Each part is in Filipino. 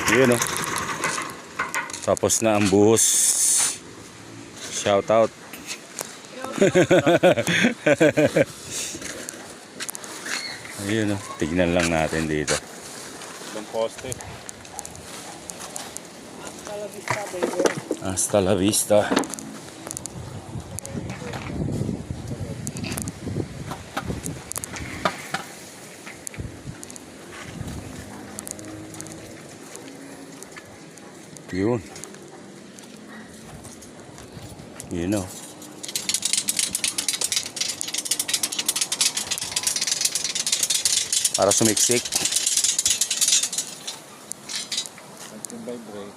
Yun oh. Tapos na ang buhos. Shout out. Ayun oh. Tignan lang natin dito. Yung poste. Hasta la vista. Yun. Yun o. Para sumiksik. Vibrate.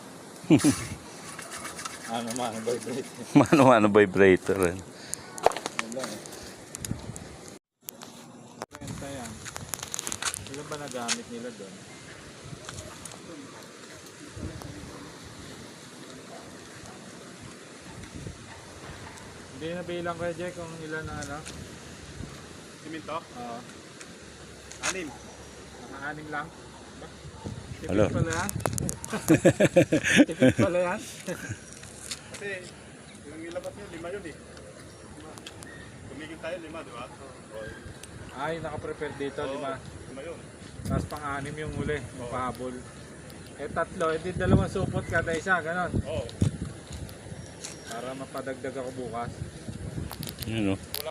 Mano-mano vibrate. Mano-mano vibrator. Wala eh. Kwenta yan. Ilan ba nagamit nila doon? Hindi nabilang ko Jack kung ilan na ano? Siminto? Oo. 6. Naka-6 lang? Hello. Tipid pala yan? Tipid pala yan? Kasi yung ilabas nyo, 5 yun eh. Tumigil tayo 5, di ba? Ay, naka-prepare dito, 5. 5 yun. Tapos pang-6 yung huli, yung pahabol. Eh 3, hindi 2 supot kada isa, ganon. Oo. Para mapadagdag ako bukas. Yun o.